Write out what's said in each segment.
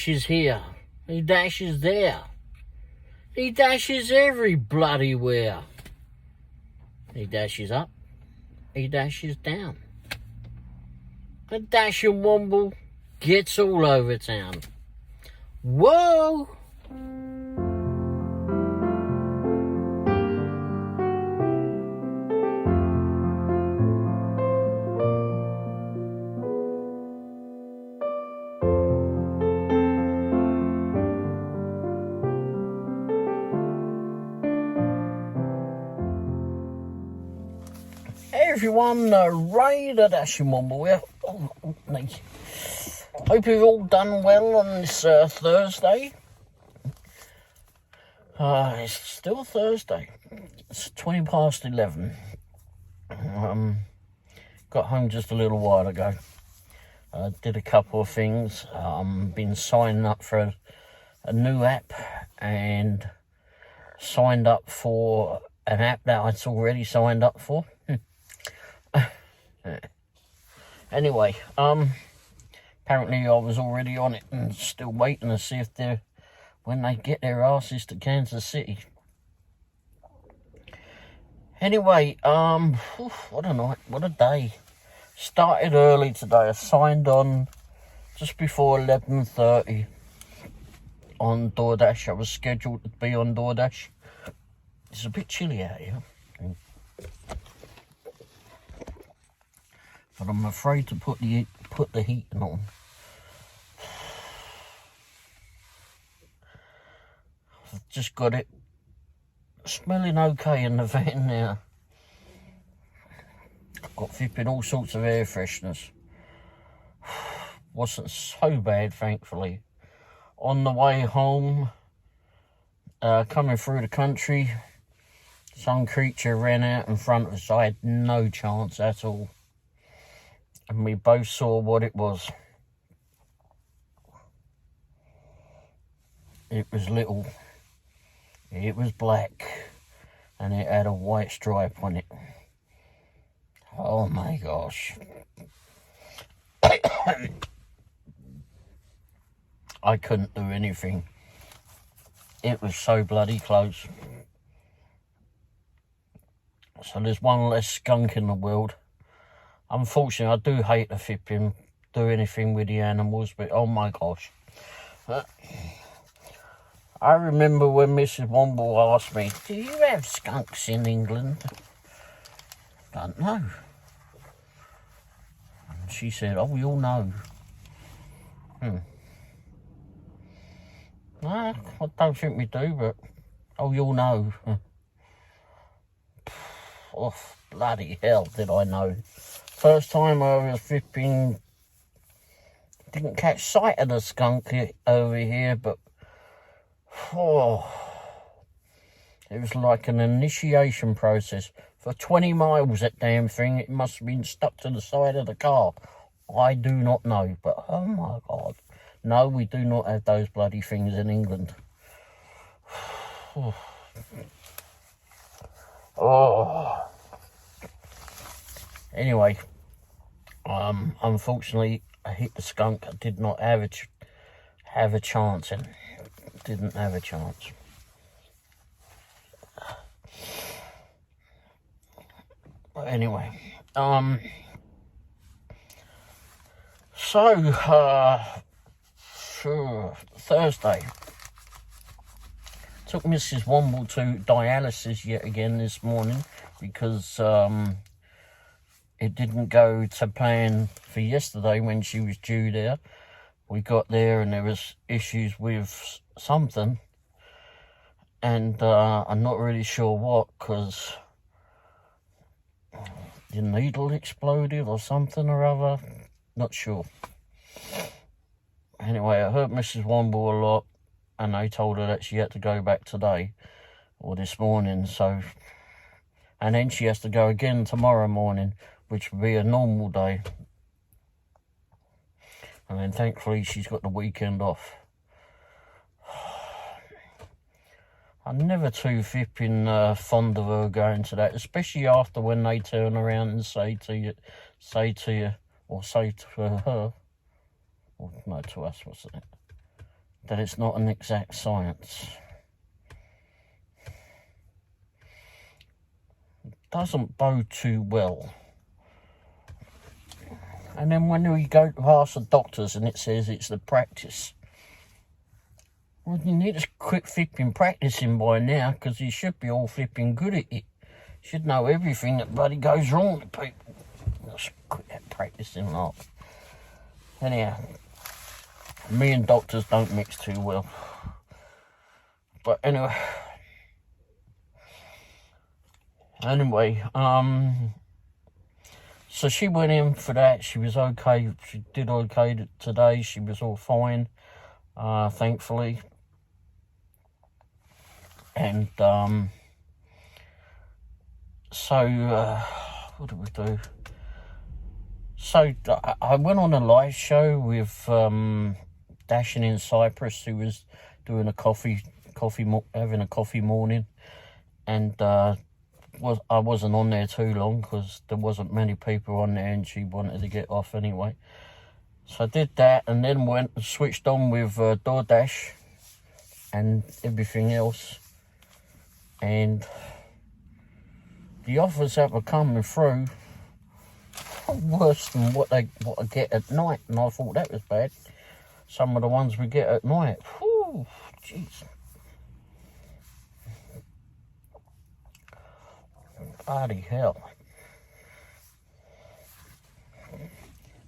dashes here. He dashes there. He dashes every bloody where. He dashes up. He dashes down. A dashing Womble gets all over town. Whoa! Hey everyone, Ray the Dashing Womble here. Hope you've all done well on this Thursday. It's still Thursday. It's 20 past 11. Got home just a little while ago. Did a couple of things. Been signing up for a new app and signed up for an app that I'd already signed up for. Anyway, apparently I was already on it and still waiting to see if when they get their asses to Kansas City. Anyway, what a night, what a day. Started early today. I signed on just before 11:30 on DoorDash. I was scheduled to be on DoorDash. It's a bit chilly out here. But I'm afraid to put the heating on. I've just got it smelling okay in the van now. I've got flipping all sorts of air fresheners. Wasn't so bad, thankfully. On the way home, coming through the country, some creature ran out in front of us. I had no chance at all. And we both saw what it was. It was little. It was black. And it had a white stripe on it. Oh my gosh. I couldn't do anything. It was so bloody close. So there's one less skunk in the world. Unfortunately, I do hate to flipping do anything with the animals, but oh my gosh. I remember when Mrs. Womble asked me, do you have skunks in England? Don't know. And she said, oh, we all know. No, I don't think we do, but oh, you'll know. Oh, bloody hell did I know. First time I was flipping, didn't catch sight of the skunk over here, but it was like an initiation process. For 20 miles, that damn thing, it must have been stuck to the side of the car. I do not know, but oh my God. No, we do not have those bloody things in England. Anyway, unfortunately, I hit the skunk. I did not have a chance, and didn't have a chance. But anyway, Thursday, took Mrs. Womble to dialysis yet again this morning because it didn't go to plan for yesterday when she was due there. We got there and there was issues with something, and I'm not really sure what, because the needle exploded or something or other. Not sure. Anyway, I heard Mrs. Womble a lot, and they told her that she had to go back today or this morning. So, and then she has to go again tomorrow morning, which would be a normal day. And then thankfully she's got the weekend off. I'm never too flipping fond of her going to that, especially after when they turn around and say to her, or no, to us, what's that? that it's not an exact science. It doesn't bode too well. And then when we go to ask the doctors and it says it's the practice. Well, you need to quit flipping practicing by now, because you should be all flipping good at it. You should know everything that bloody goes wrong with people. Just quit that practicing lot. Anyhow, me and doctors don't mix too well. But anyway, so she went in for that. She was okay. She did okay today. She was all fine, thankfully. And what did we do? So I went on a live show with Dashing in Cyprus, who was doing having a coffee morning, and I wasn't on there too long because there wasn't many people on there, and she wanted to get off anyway. So I did that, and then went and switched on with DoorDash and everything else, and the offers that were coming through were worse than what I get at night, and I thought that was bad. Some of the ones we get at night, whew, jeez. Bloody hell.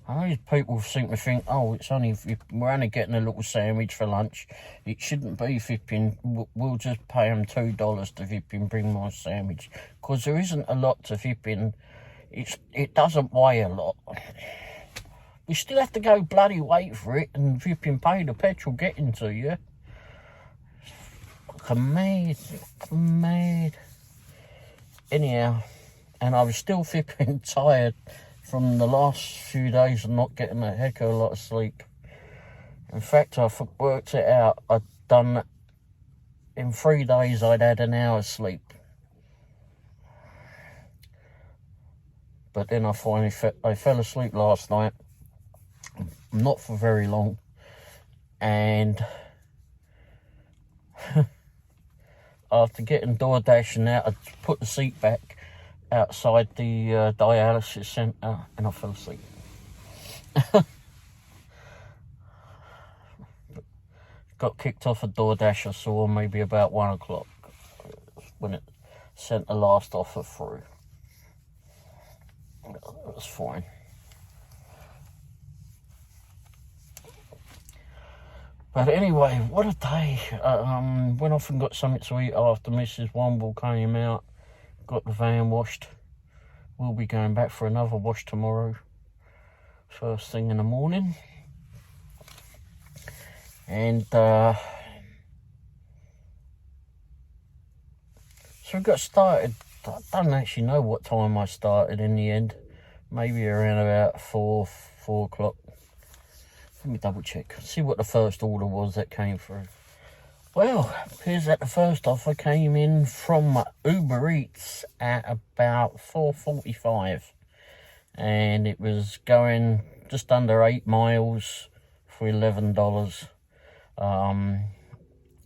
I know people seem to think, oh, we're only getting a little sandwich for lunch. It shouldn't be flipping, we'll just pay them $2 to flipping bring my sandwich. Because there isn't a lot to flipping, it doesn't weigh a lot. You still have to go bloody wait for it and flipping pay the petrol getting to you. Mad. Anyhow, and I was still flipping tired from the last few days of not getting a heck of a lot of sleep. In fact, I worked it out. In 3 days, I'd had an hour's sleep. But then I finally I fell asleep last night. Not for very long. And after getting DoorDash out, I put the seat back outside the dialysis centre, and I fell asleep. Got kicked off a DoorDash, I saw maybe about 1 o'clock when it sent the last offer through. It was fine. But anyway, what a day. Went off and got something to eat after Mrs. Womble came out. Got the van washed. We'll be going back for another wash tomorrow. First thing in the morning. And so we got started. I don't actually know what time I started in the end. Maybe around about 4 o'clock. Let me double check. See what the first order was that came through. Well, appears that the first offer came in from Uber Eats at about 4:45. And it was going just under 8 miles for $11.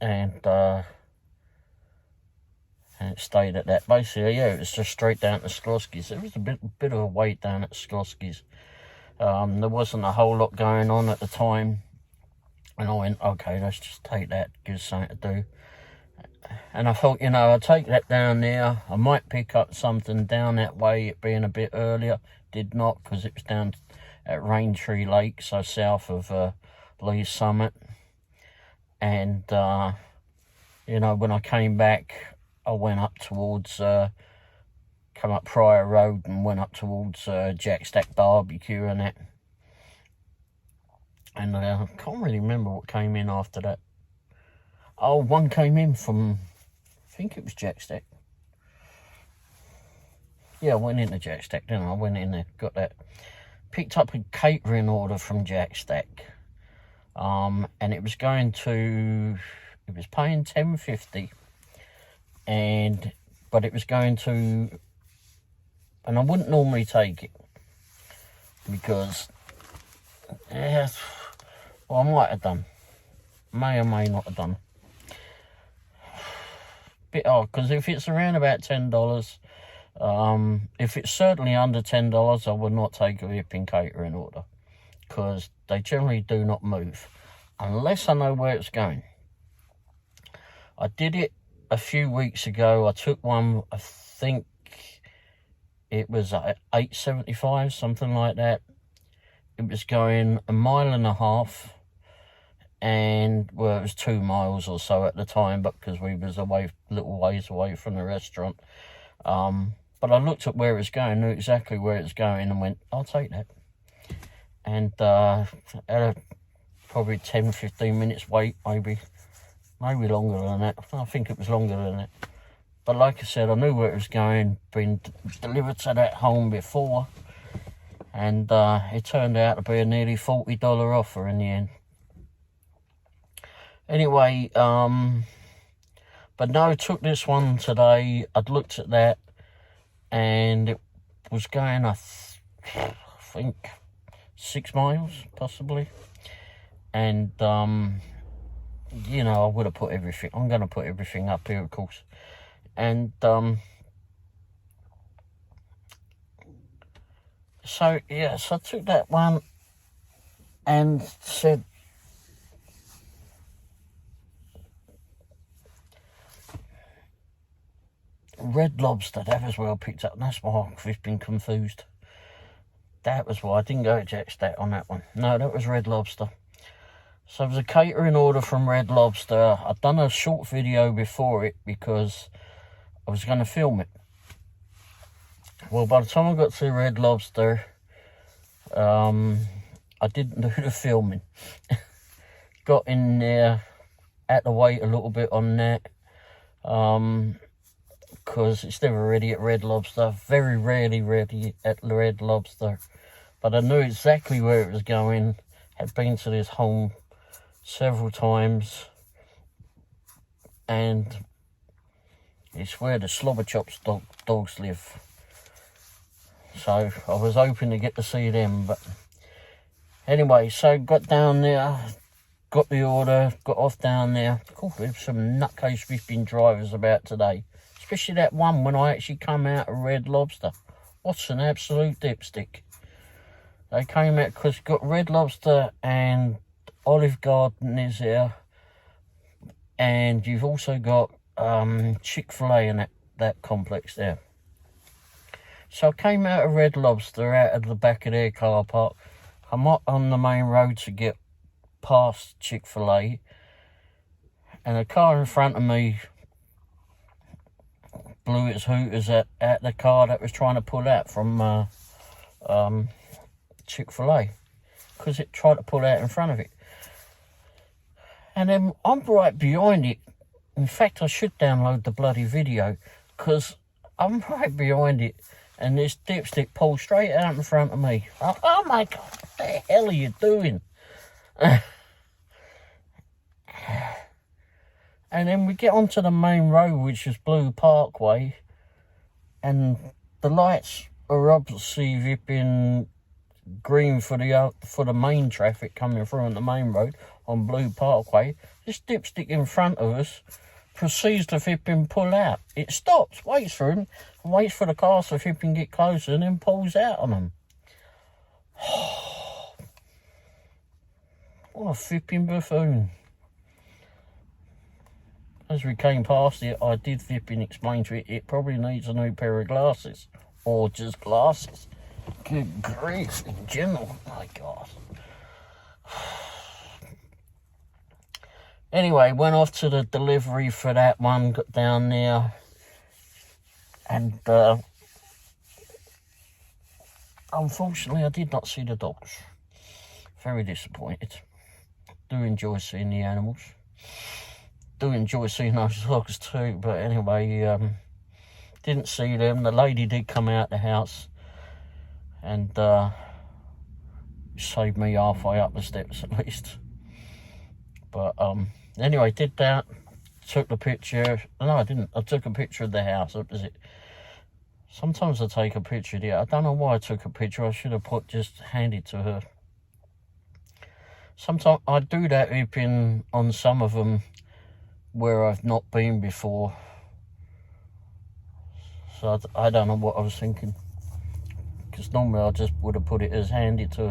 And it stayed at that. Basically, yeah, it was just straight down to Skloski's. There was a bit of a wait down at Skloski's. There wasn't a whole lot going on at the time. And I went, okay, let's just take that, give us something to do. And I thought, I'll take that down there. I might pick up something down that way, it being a bit earlier. Did not, because it was down at Raintree Lake, so south of Lee's Summit. And, when I came back, I went up towards, come up Pryor Road and went up towards Jack Stack Barbecue and that. And I can't really remember what came in after that. Oh, one came in from, I think it was Jack Stack. Yeah, I went into Jack Stack, didn't I? I went in there, got that. Picked up a catering order from Jack Stack. And it was paying $10.50. But it was going to, and I wouldn't normally take it. Because, well, I might have done. may or may not have done. Bit odd, because if it's around about $10, if it's certainly under $10, I would not take a whipping catering order, because they generally do not move unless I know where it's going. I did it a few weeks ago. I took one, I think it was $8.75, something like that. It was going 1.5 miles, and well, it was 2 miles or so at the time, but because we was away, little ways away from the restaurant. But I looked at where it was going, knew exactly where it was going, and went, I'll take that. And at a probably 10-15 minutes wait, maybe longer than that. I think it was longer than that. But like I said, I knew where it was going, been delivered to that home before, and it turned out to be a nearly $40 offer in the end. Anyway, but no, I took this one today. I'd looked at that, and it was going, I think, 6 miles, possibly. And, you know, I would have put everything, I'm going to put everything up here, of course. And, so, yes, I took that one and said, Red Lobster, that was where I picked up. That's why I've been confused. That was why I didn't go to Jack Stat on that one. No, that was Red Lobster. So it was a catering order from Red Lobster. I'd done a short video before it because I was going to film it. Well, by the time I got to Red Lobster, I didn't do the filming. Got in there, had to wait a little bit on that. Because it's never ready at Red Lobster. Very rarely ready at Red Lobster. But I knew exactly where it was going. Had been to this home several times. And it's where the Slobber Chops dogs live. So I was hoping to get to see them. But anyway, so got down there. Got the order. Got off down there. Cool, there's some nutcase whipping drivers about today. Especially that one when I actually come out of Red Lobster. What's an absolute dipstick. They came out because got Red Lobster and Olive Garden is there. And you've also got Chick-fil-A in that complex there. So I came out of Red Lobster, out of the back of their car park. I'm up on the main road to get past Chick-fil-A. And a car in front of me blew its hooters at the car that was trying to pull out from Chick-fil-A, because it tried to pull out in front of it. And then I'm right behind it. In fact, I should download the bloody video, because I'm right behind it, and this dipstick pulled straight out in front of me. Oh my God, what the hell are you doing? And then we get onto the main road, which is Blue Parkway, and the lights are obviously vipping green for the main traffic coming through on the main road on Blue Parkway. This dipstick in front of us proceeds to flipping pull out. It stops, waits for him, and waits for the cars to flipping get closer, and then pulls out on them. What a flipping buffoon. As we came past it, I did flipping explain to it probably needs a new pair of glasses. Or just glasses. Good grief, in general. My God. Anyway, went off to the delivery for that one, got down there. And unfortunately, I did not see the dogs. Very disappointed. Do enjoy seeing the animals. Do enjoy seeing those dogs too, but anyway, didn't see them. The lady did come out the house and saved me halfway up the steps at least. But anyway, did that, took the picture. No, I didn't. I took a picture of the house. That was it. Sometimes I take a picture of it. I don't know why I took a picture. I should have just handed to her. Sometimes I do that hipping on some of them where I've not been before. So I don't know what I was thinking. Because normally I just would have put it as handy to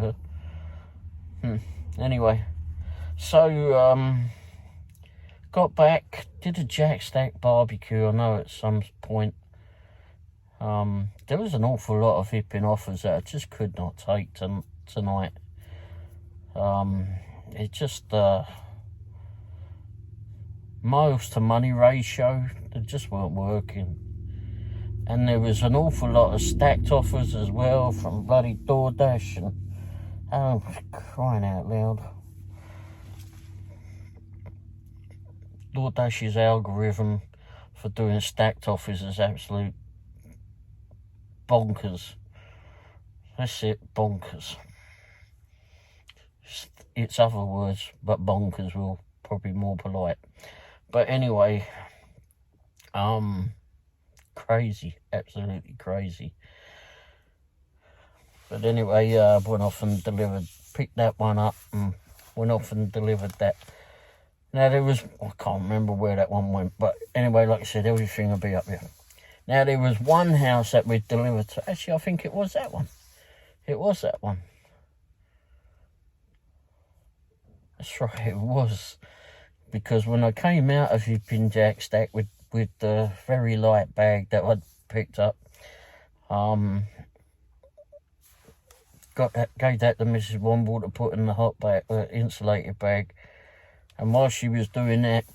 her. Anyway, so got back, did a jack stack barbecue. I know at some point there was an awful lot of hipping offers that I just could not take tonight. It just miles to money ratio, they just weren't working. And there was an awful lot of stacked offers as well from bloody DoorDash, and oh, crying out loud. DoorDash's algorithm for doing stacked offers is absolute bonkers. That's it, bonkers. It's other words, but bonkers will probably more polite. But anyway, crazy, absolutely crazy. But anyway, went off and delivered, picked that one up and went off and delivered that. Now there was, I can't remember where that one went, but anyway, like I said, everything will be up here. Now there was one house that we delivered to, actually I think it was that one. It was that one. That's right, it was. Because when I came out of hipping jack stack with the very light bag that I'd picked up, gave that to Mrs. Womble to put in the hot bag, insulated bag. And while she was doing that,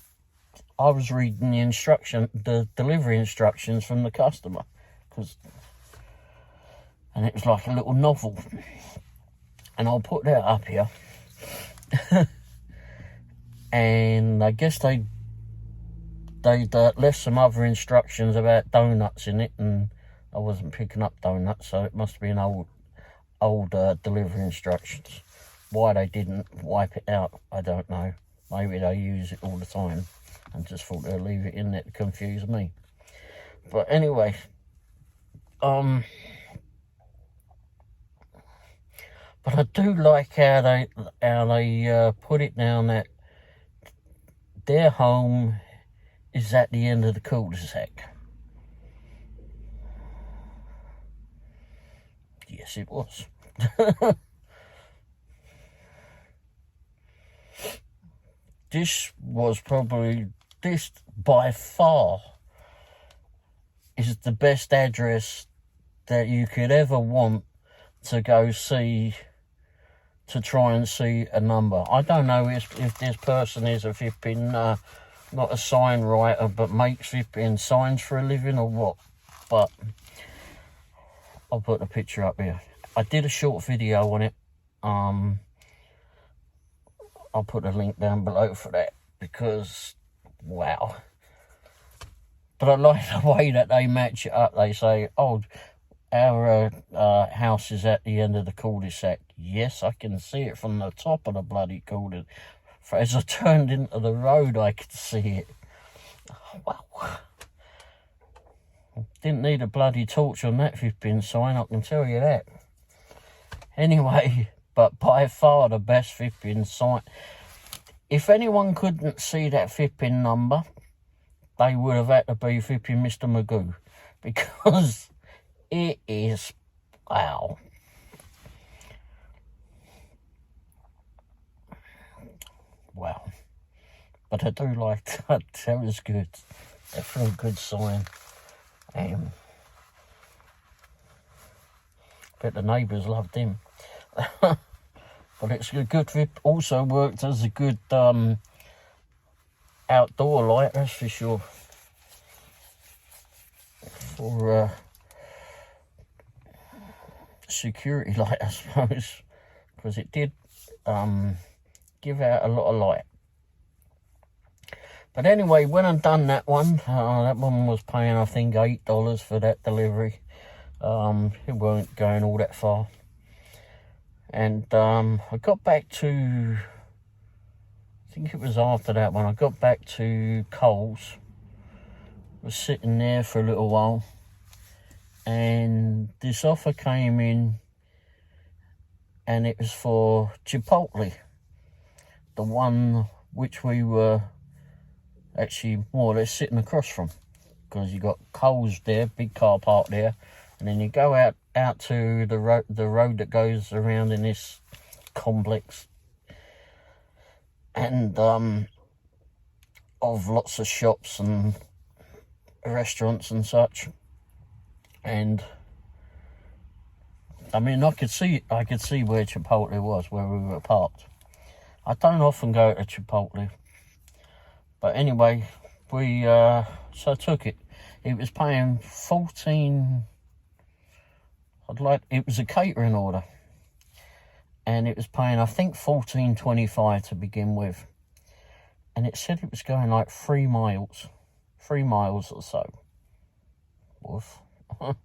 I was reading the delivery instructions from the customer, and it was like a little novel. And I'll put that up here. And I guess they'd left some other instructions about donuts in it, and I wasn't picking up donuts, so it must be an old delivery instructions. Why they didn't wipe it out, I don't know. Maybe they use it all the time and just thought they'd leave it in there to confuse me. But anyway, but I do like how they put it down that their home is at the end of the cul-de-sac. Yes, it was. This by far is the best address that you could ever want to go see, to try and see a number. I don't know if this person is a flipping, not a sign writer, but makes flipping signs for a living or what, but I'll put the picture up here. I did a short video on it. I'll put a link down below for that, because, wow. But I like the way that they match it up. They say, oh, our house is at the end of the cul-de-sac. Yes, I can see it from the top of the bloody cul-de-sac. As I turned into the road, I could see it. Wow. Didn't need a bloody torch on that flipping sign, I can tell you that. Anyway, but by far the best flipping sign. If anyone couldn't see that flipping number, they would have had to be flipping Mr. Magoo, because it is, wow. Wow. But I do like that. That was good. Definitely a good sign. Bet the neighbours loved him. But it's a good, also worked as a good outdoor light, that's for sure. For security light, I suppose, because it did give out a lot of light. But anyway, when I done that one was paying, I think, $8 for that delivery. It weren't going all that far. And I got back to, I think it was after that one, I got back to Coles. Was sitting there for a little while, and this offer came in, and it was for Chipotle. the one which we were actually more or less sitting across from, because you got Coles there, big car park there, and then you go out to the road that goes around in this complex, and of lots of shops and restaurants and such. And I mean, I could see where Chipotle was, where we were parked. I don't often go to Chipotle, but anyway, we so I took it. It was paying 14. It was a catering order, and it was paying, I think, 14.25 to begin with, and it said it was going like 3 miles or so. Woof. I'll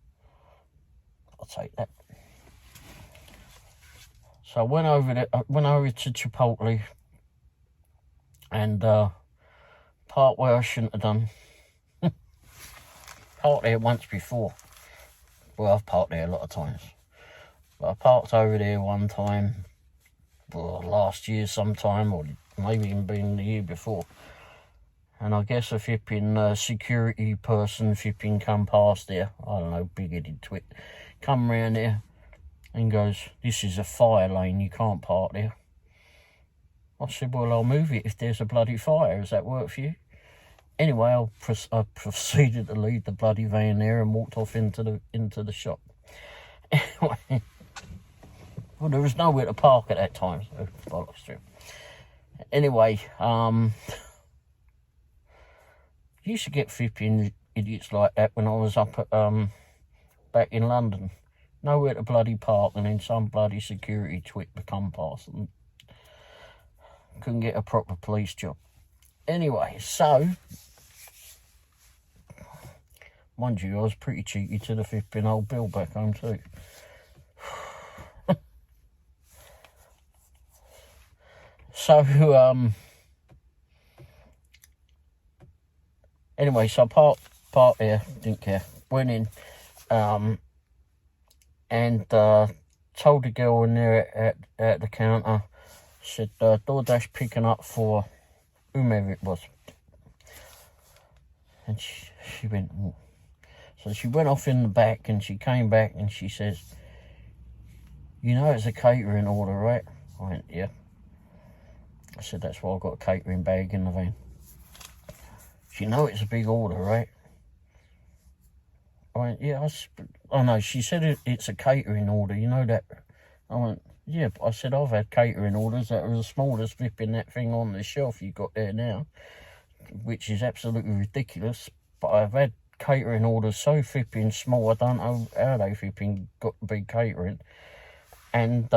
take that. So I went over to Chipotle, and part where I shouldn't have done. Parked there once before. Well, I've parked there a lot of times, but I parked over there one time, well, last year sometime, or maybe even been the year before. And I guess a flipping security person flipping come past there, I don't know, big-headed twit, come round there and goes, "This is a fire lane, you can't park there." I said, "Well, I'll move it if there's a bloody fire. Does that work for you?" Anyway, I proceeded to leave the bloody van there and walked off into the shop. Anyway, well, there was nowhere to park at that time, so bollocks to it. Anyway, used to get flipping idiots like that when I was up at back in London. Nowhere to bloody park, and then some bloody security twit to come past and couldn't get a proper police job. Anyway, so mind you, I was pretty cheeky to the flipping old bill back home too. So anyway, so I parked there, didn't care, went in, and told the girl in there at the counter, said, DoorDash picking up for whomever it was. And she went, oh. So she went off in the back, and she came back and she says, "You know it's a catering order, right?" I went, "Yeah." I said, "That's why I've got a catering bag in the van." "You know it's a big order, right?" I went, "Yeah." Oh no, she said it's a catering order, you know that. I went, "Yeah." I said, "I've had catering orders that are as small as flipping that thing on the shelf you got there now, which is absolutely ridiculous. But I've had catering orders so flipping small, I don't know how they flipping got to be catering. And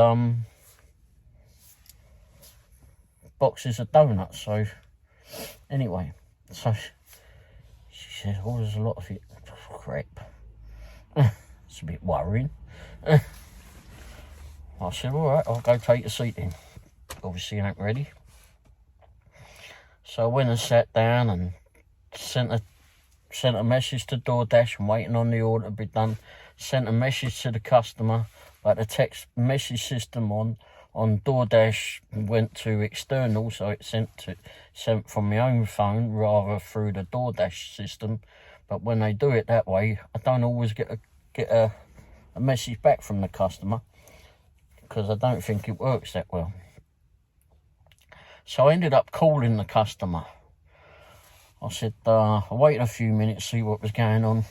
boxes of donuts." So anyway, so she said, "Oh, there's a lot of it." Crap. It's a bit worrying. I said, "All right, I'll go take a seat in." Obviously, I ain't ready. So I went and sat down and sent a message to DoorDash. I'm waiting on the order to be done. Sent a message to the customer, but the text message system on DoorDash went to external, so it sent from my own phone rather through the DoorDash system. But when they do it that way, I don't always get a message back from the customer, because I don't think it works that well. So I ended up calling the customer. I said, I waited a few minutes to see what was going on,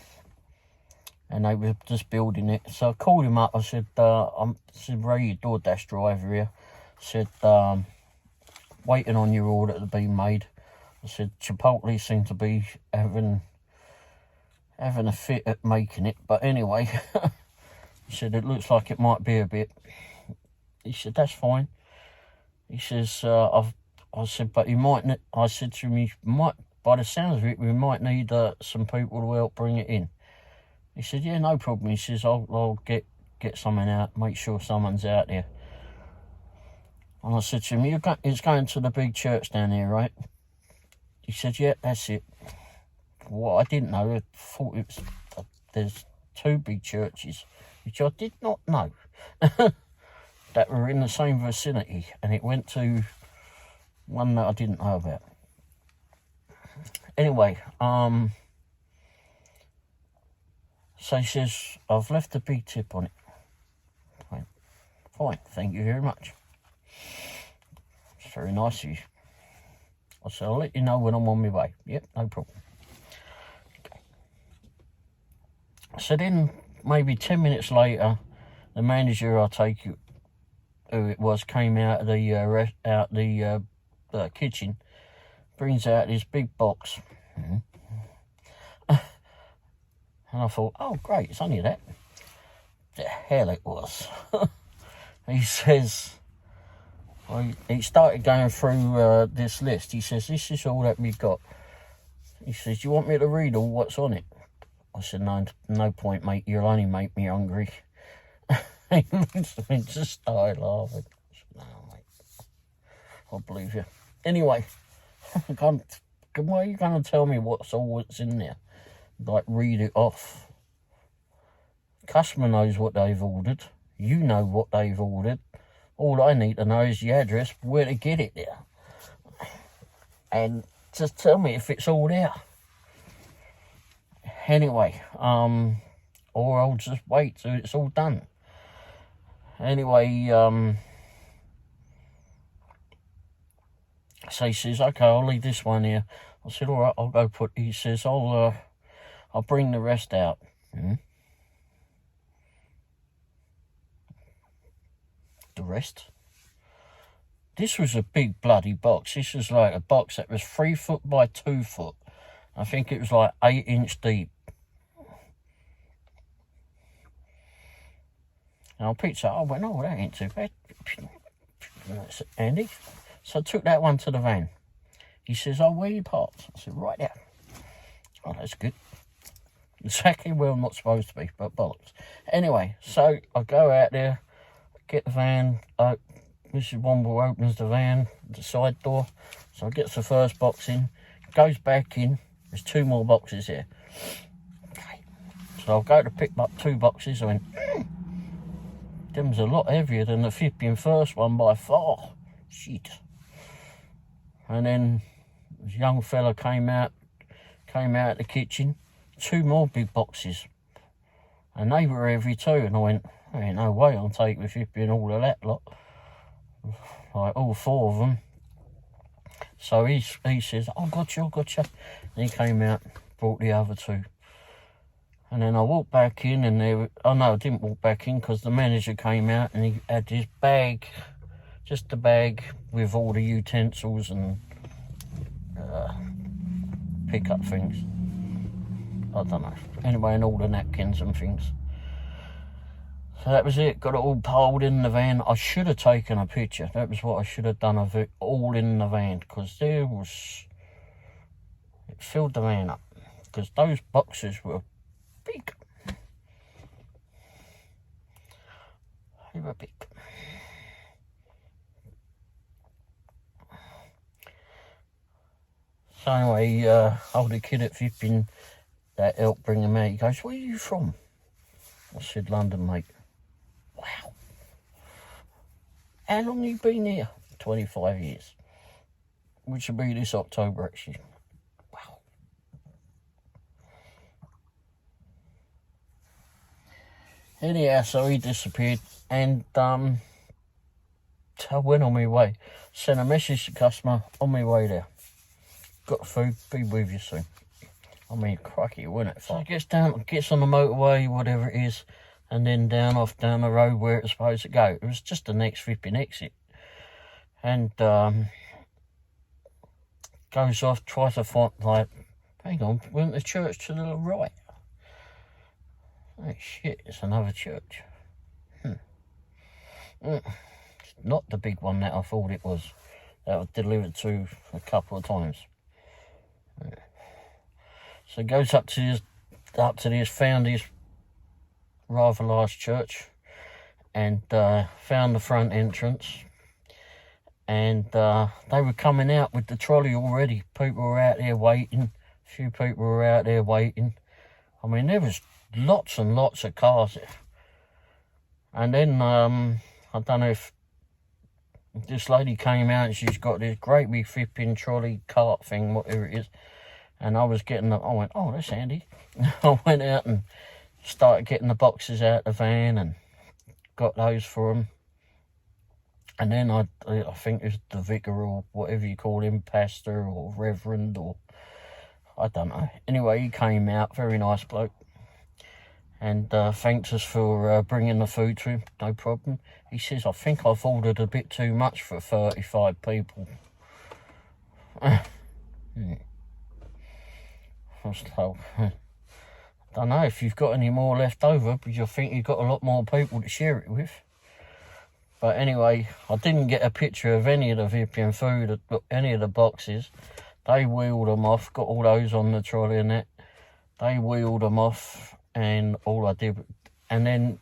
and they were just building it. So I called him up. I said, "Ray, DoorDash driver here." I said, "Waiting on your order to be made." I said, "Chipotle seem to be having a fit at making it, but anyway." He said, "It looks like it might be a bit." He said, "That's fine." He says, I said, "But you might," I said to him, "You might, by the sounds of it, we might need some people to help bring it in." He said, "Yeah, no problem." He says, I'll get someone out, make sure someone's out there." And I said to him, "It's going to the big church down there, right?" He said, "Yeah, that's it." What I didn't know, I thought it was, there's 2 big churches, which I did not know, that were in the same vicinity, and it went to One that I didn't know about. Anyway, so he says, I've left a big tip on it. Fine, thank you very much. It's very nice of you. I said, I'll let you know when I'm on my way. Yep, no problem. Okay. So then, maybe 10 minutes later, the manager, I take it, who it was, came out of the kitchen, brings out this big box. And I thought, oh great, it's only that. The hell it was. He says, he started going through this list. He says, this is all that we've got. He says, do you want me to read all what's on it? I said, no point, mate. You'll only make me hungry. He just started laughing. I said, no, mate. I believe you. Anyway, why are you going to tell me what's in there? Like, read it off. Customer knows what they've ordered. You know what they've ordered. All I need to know is the address, where to get it there. And just tell me if it's all there. Anyway, or I'll just wait till it's all done. Anyway, so he says, okay, I'll leave this one here. I said, all right, I'll go put, he says, I'll bring the rest out. The rest? This was a big bloody box. This was like a box that was 3 foot by 2 foot. I think it was like 8-inch deep. And I picked it up. I went, oh, that ain't too bad. That's handy. So I took that one to the van. He says, oh, where are your parts? I said, right there. Oh, that's good. Exactly where I'm not supposed to be, but bollocks. Anyway, so I go out there, get the van. Mrs. Womble opens the van, the side door. So I get the first box in, goes back in. There's 2 more boxes here. Okay. So I'll go to pick up 2 boxes. I went, them's a lot heavier than the flipping first one by far. Shit. And then this young fella came out of the kitchen, 2 more big boxes. And they were heavy too. And I went, there ain't no way I'll take the flipping all of that lot. Like all 4 of them. So he says, I got you. And he came out, brought the other 2. And then I walked back in and I didn't walk back in because the manager came out and he had this bag, just a bag with all the utensils and pick-up things. I don't know. Anyway, and all the napkins and things. So that was it. Got it all piled in the van. I should have taken a picture. That was what I should have done of it all in the van because it filled the van up because those boxes were big. They were big. So anyway, older kid at flipping that helped bring him out. He goes, where are you from? I said, London, mate. Wow. How long have you been here? 25 years. Which will be this October, actually. Wow. Anyhow, so he disappeared. And I went on my way. Sent a message to the customer on my way there. Got food, be with you soon. I mean, crikey, it went at far. So it gets on the motorway, whatever it is, and then down the road where it's supposed to go. It was just the next flipping exit. And goes off, tries to find, like, hang on, went to church to the right. Oh shit, it's another church. It's not the big one that I thought it was. That was delivered to a couple of times. So goes up to this, found this rather large church, and found the front entrance, and they were coming out with the trolley already. People were out there waiting. A few people were out there waiting. I mean, there was lots and lots of cars there. And then I don't know if this lady came out and she's got this great big flipping trolley cart thing, whatever it is. And I was getting them. I went, oh, that's handy. I went out and started getting the boxes out of the van and got those for them. And then I think it was the vicar or whatever you call him, pastor or reverend or I don't know. Anyway, he came out, very nice bloke, and thanked us for bringing the food to him, no problem. He says, I think I've ordered a bit too much for 35 people. I was like, I don't know if you've got any more left over, but I think you've got a lot more people to share it with. But anyway, I didn't get a picture of any of the Vipian food, any of the boxes. They wheeled them off, got all those on the trolley and that. They wheeled them off, and all I did, and then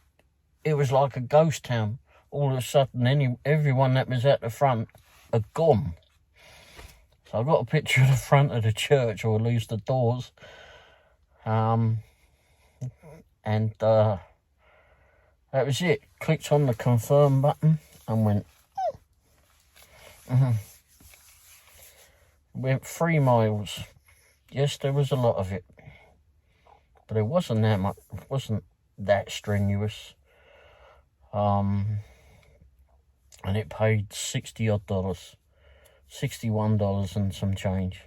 it was like a ghost town. All of a sudden, everyone that was at the front had gone. So I got a picture of the front of the church, or at least the doors. And that was it. Clicked on the confirm button and went. Went 3 miles. Yes, there was a lot of it, but it wasn't that much. It wasn't that strenuous. And it paid $60 odd, $61 and some change.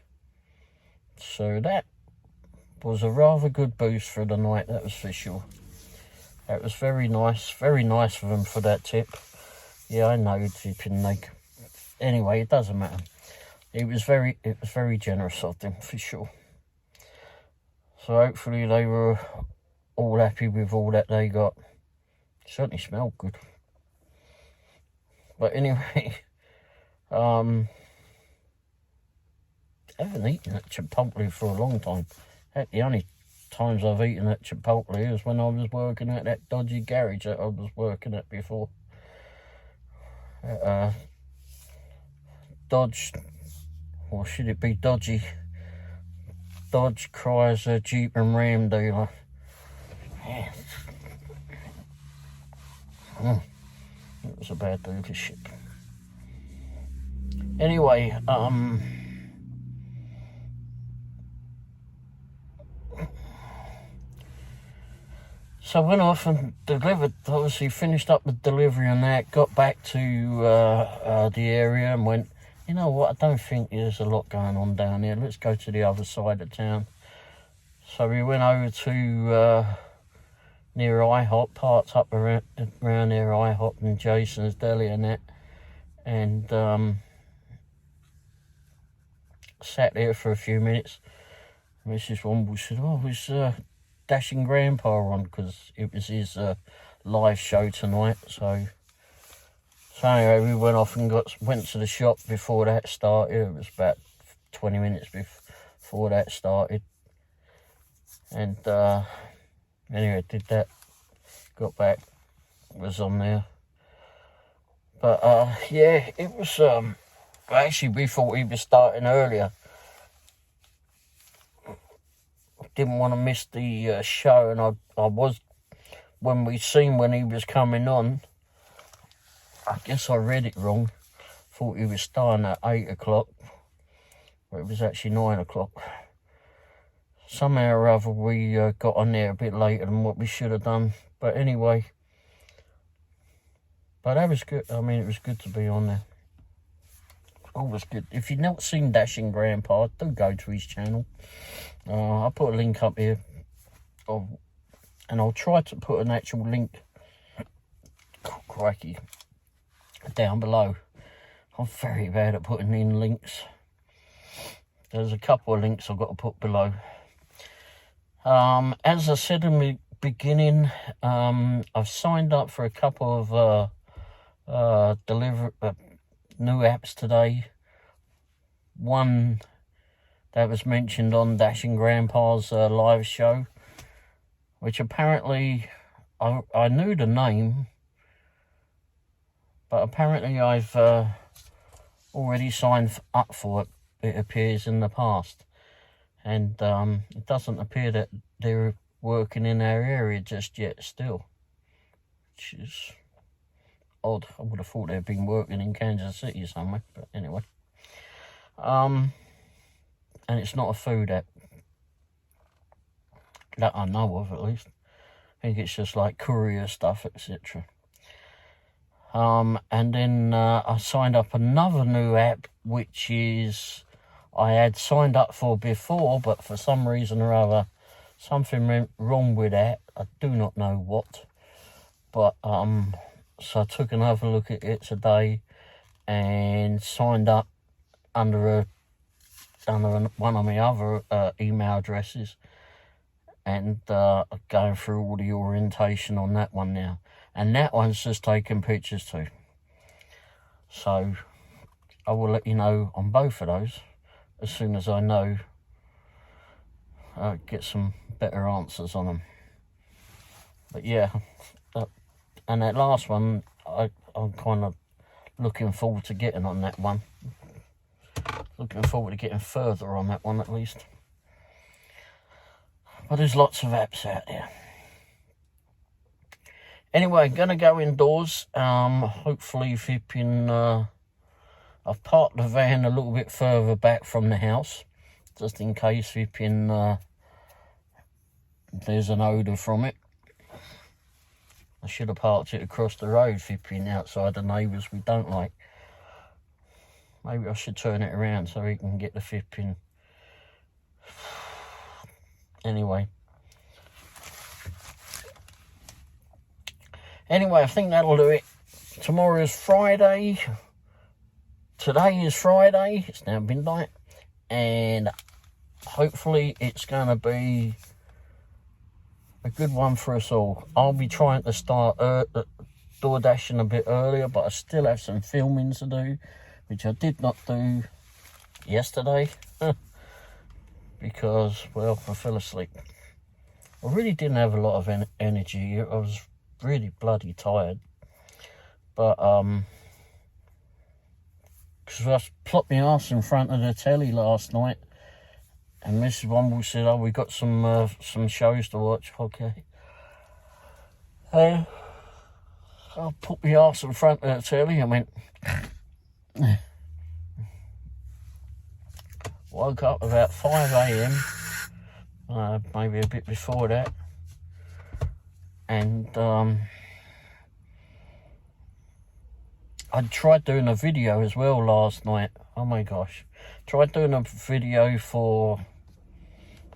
So that was a rather good boost for the night, that was for sure. That was very nice of them for that tip. Yeah, I know tipping like. Anyway, it doesn't matter. It was very generous of them for sure. So hopefully they were all happy with all that they got. It certainly smelled good. But anyway, I haven't eaten at Chipotle for a long time. Heck, the only times I've eaten at Chipotle is when I was working at that dodgy garage that I was working at before. Dodge, or should it be Dodgy? Dodge Chrysler Jeep and Ram dealer. Yeah. It was a bad dealership. Anyway, so I went off and delivered, obviously finished up the delivery and that, got back to the area and went, you know what, I don't think there's a lot going on down here. Let's go to the other side of town. So we went over to near IHOP, parked up around near IHOP and Jason's Deli and that. And sat there for a few minutes. Mrs. Womble said, oh, is Dashing Grandpa on? Because it was his live show tonight. So anyway, we went off and went to the shop before that started. It was about 20 minutes before that started. And anyway, did that. Got back. Was on there. But yeah, it was actually we thought he was starting earlier. Didn't want to miss the show, and I was, when we seen when he was coming on, I guess I read it wrong. Thought he was starting at 8 o'clock, but it was actually 9 o'clock. Somehow or other we got on there a bit later than what we should have done. But anyway, but that was good. I mean, it was good to be on there. Always good. If you've not seen Dashing Grandpa, do go to his channel. I'll put a link up here. And I'll try to put an actual link, crikey, down below. I'm very bad at putting in links. There's a couple of links I've got to put below. As I said in the beginning, I've signed up for a couple of new apps today. One that was mentioned on Dashing Grandpa's live show, which apparently I knew the name, but apparently I've already signed up for it. It appears in the past, and it doesn't appear that they're working in our area just yet still, which is odd. I would have thought they'd been working in Kansas City somewhere, but anyway. And it's not a food app. That I know of, at least. I think it's just like courier stuff, etc. And then I signed up another new app, which is I had signed up for before, but for some reason or other, something went wrong with that. I do not know what. But so I took another look at it today and signed up under one of my other email addresses, and going through all the orientation on that one now. And that one's just taking pictures too. So I will let you know on both of those as soon as I know, get some better answers on them. But yeah, and that last one, I'm kind of looking forward to getting on that one. Looking forward to getting further on that one at least. But there's lots of apps out there. Anyway, gonna go indoors. Hopefully flipping, I've parked the van a little bit further back from the house, just in case flipping, there's an odour from it. I should have parked it across the road, flipping outside the neighbours we don't like. Maybe I should turn it around so we can get the flipping. Anyway, I think that'll do it. Tomorrow is Friday. Today is Friday. It's now midnight. And hopefully it's going to be a good one for us all. I'll be trying to start door dashing a bit earlier, but I still have some filming to do, which I did not do yesterday. Because, well, I fell asleep. I really didn't have a lot of energy. I was really bloody tired. But, because I plopped my arse in front of the telly last night, and Mrs. Womble said, oh, we got some shows to watch. Okay. I put my arse in front of the telly and went... Woke up about 5 a.m, maybe a bit before that, and I tried doing a video as well last night. Oh my gosh, tried doing a video for,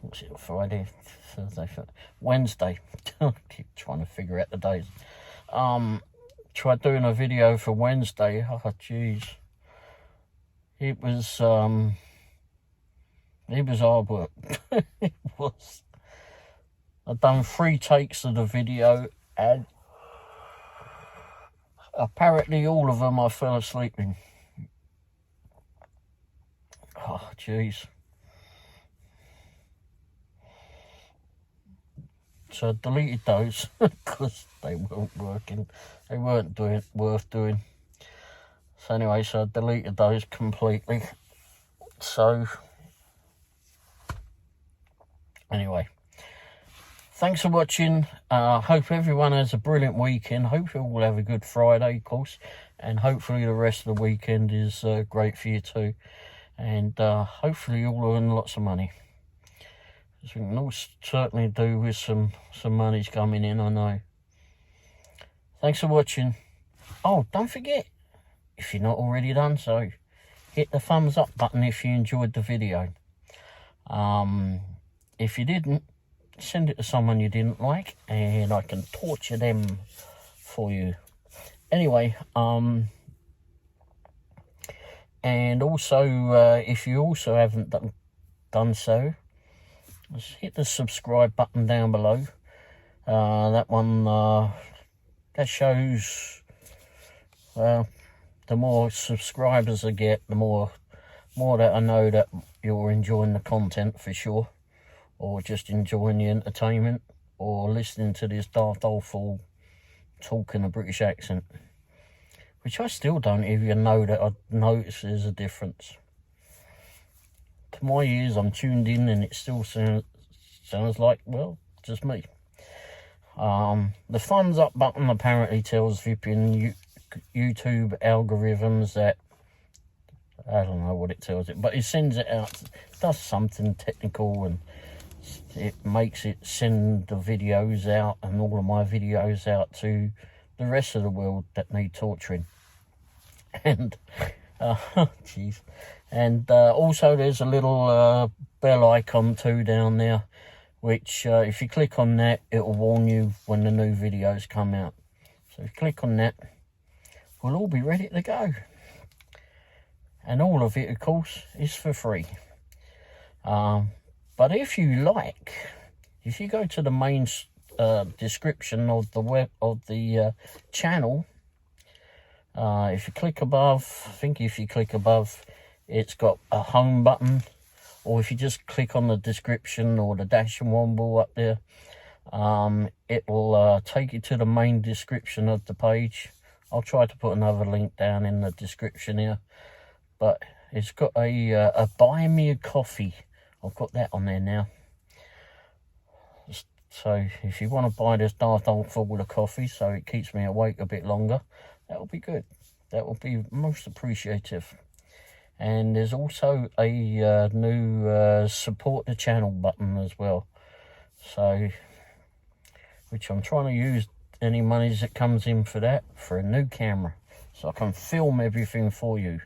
what's it, Friday, Thursday, Wednesday. I keep trying to figure out the days. Tried doing a video for Wednesday. Oh jeez, it was hard work. It was. I've done 3 takes of the video, and apparently all of them I fell asleep in. Oh, jeez. So I deleted those because they weren't working. They weren't worth doing. So anyway, so I deleted those completely. So... anyway, thanks for watching. Hope everyone has a brilliant weekend. Hope you all have a good Friday, of course. And hopefully the rest of the weekend is great for you too. And hopefully you'll earn lots of money. As we can all certainly do with some money's coming in, I know. Thanks for watching. Oh, don't forget, if you're not already done so, hit the thumbs up button if you enjoyed the video. If you didn't, send it to someone you didn't like, and I can torture them for you. Anyway, and also, if you also haven't done so, just hit the subscribe button down below. That one, that shows, well, the more subscribers I get, the more that I know that you're enjoying the content for sure. Or just enjoying the entertainment, or listening to this daft old fool talk in a British accent, which I still don't even know that I notice there's a difference. To my ears, I'm tuned in and it still sounds like, well, just me. The thumbs up button apparently tells Vipian you YouTube algorithms that, I don't know what it tells it, but it sends it out, does something technical, and it makes it send the videos out, and all of my videos out to the rest of the world that need torturing. And jeez. And also there's a little bell icon too down there, which if you click on that, it will warn you when the new videos come out. So if you click on that, we'll all be ready to go. And all of it, of course, is for free. But if you like, if you go to the main description of the channel, if you click above, I think if you click above, it's got a home button, or if you just click on the description or the dash and Womble up there, it will take you to the main description of the page. I'll try to put another link down in the description here, but it's got a buy me a coffee. I've got that on there now. So if you want to buy this daft old full of coffee so it keeps me awake a bit longer, that will be good. That will be most appreciative. And there's also a new support the channel button as well. So, which I'm trying to use any monies that comes in for that, for a new camera. So I can film everything for you.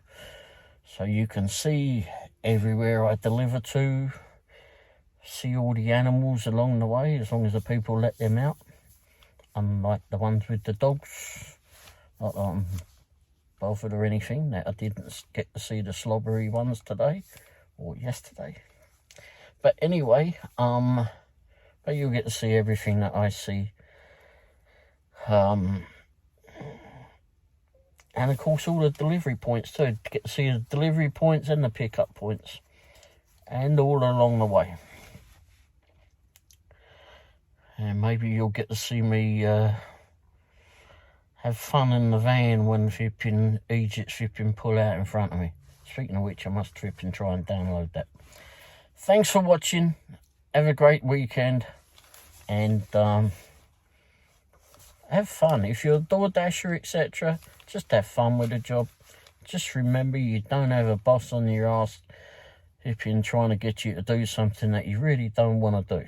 So you can see everywhere I deliver to, see all the animals along the way, as long as the people let them out. Unlike the ones with the dogs. Not that I'm bothered or anything, that I didn't get to see the slobbery ones today, or yesterday. But anyway, but you'll get to see everything that I see. And of course all the delivery points too. Get to see the delivery points and the pickup points. And all along the way. And maybe you'll get to see me have fun in the van when flipping Egypt's flipping pull out in front of me. Speaking of which, I must trip and try and download that. Thanks for watching. Have a great weekend. And have fun. If you're a DoorDasher, etc., just have fun with the job. Just remember, you don't have a boss on your ass if you're trying to get you to do something that you really don't want to do.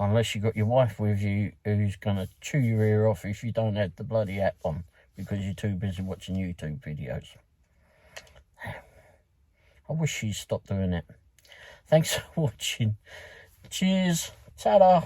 Unless you've got your wife with you who's going to chew your ear off if you don't have the bloody app on because you're too busy watching YouTube videos. I wish she'd stop doing that. Thanks for watching. Cheers. Ta-da.